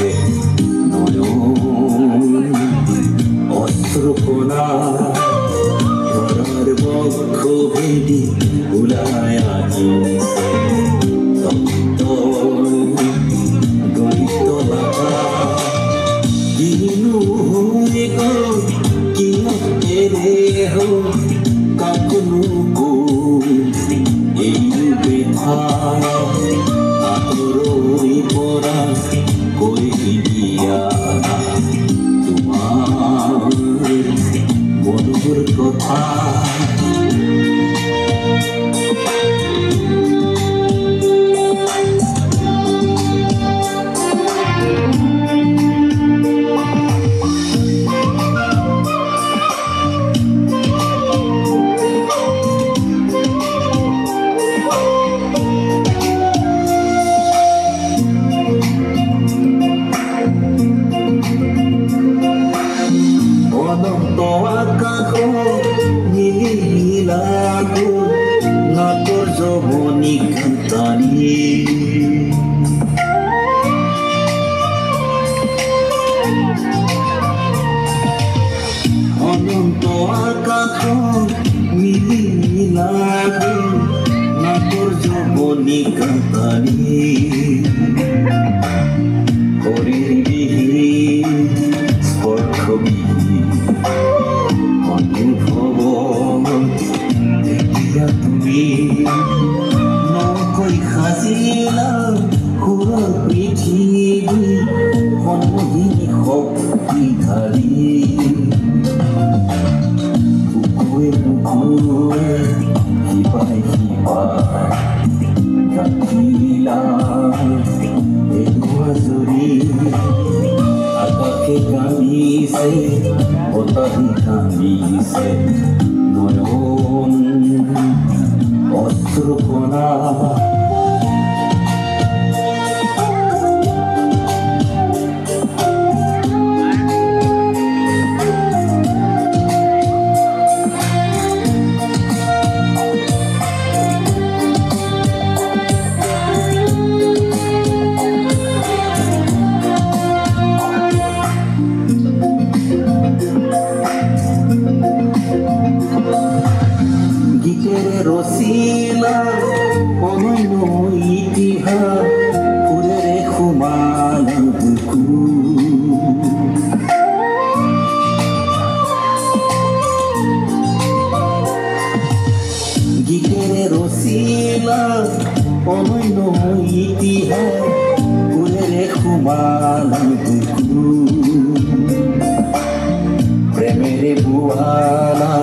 ভাসে নয়ন অশ্রুকণা ধরার বক্ষ ভেদি উলায় আহিছে তপ্ত গণিত লাগা দিনু হয়ে গল কিয়তেৰে হ'ল কাকনো এই বেথা আতৰৈ পৰা কৈ দিয়া তোমাৰ মনৰ কথা অনন্ত আকাশ মিলিলা নাটৰ যমনি কান্তানী শৰীৰবিহীন স্পৰ্শবিহীন অনুভৱ এতিয়া তুমি নকৈ সাজিলা সুৰৰ পৃথিৱী সন্মোহিনী শক্তিধাৰী বুকুৱে বুকুৱে শিপাই শিপাই কাটিলা এগুৱাজৰি আকাশে কান্দিছে বতাহে কান্দিছে নয়ন অশ্ৰুকণা ৰসিলা অনন্য ইতিহাস ফুলেৰে সুমাল বুকু গীতেৰে ৰচিলা অনন্য ইতিহাস ফুলেৰে সুমাল বুকু প্ৰেমেৰে বুহালা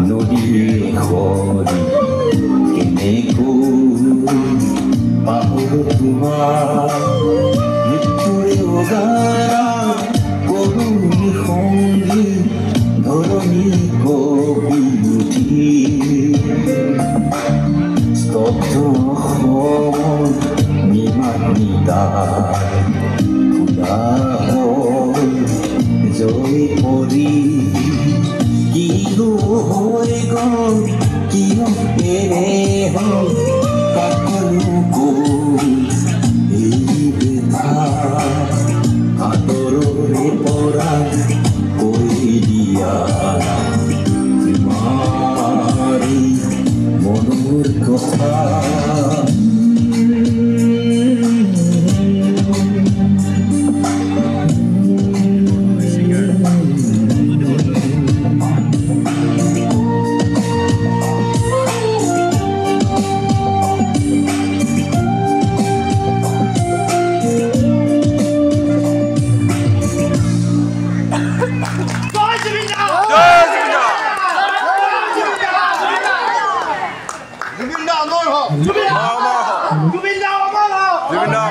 নদীয়ে খৰি পাহৰো তোমাৰ মৃত্যুৰে অগাৰা কৰুণী সংগী ধৰণী কবি উঠি স্তব্ধ সময় নিমানিতা জয় পৰি কিনো হৈ গল কিয় এনে হ'ল কাকনো এই বেথা আঁতৰৰে পৰা কৈ দিয়া তোমাৰ মনৰ কথা Govinda!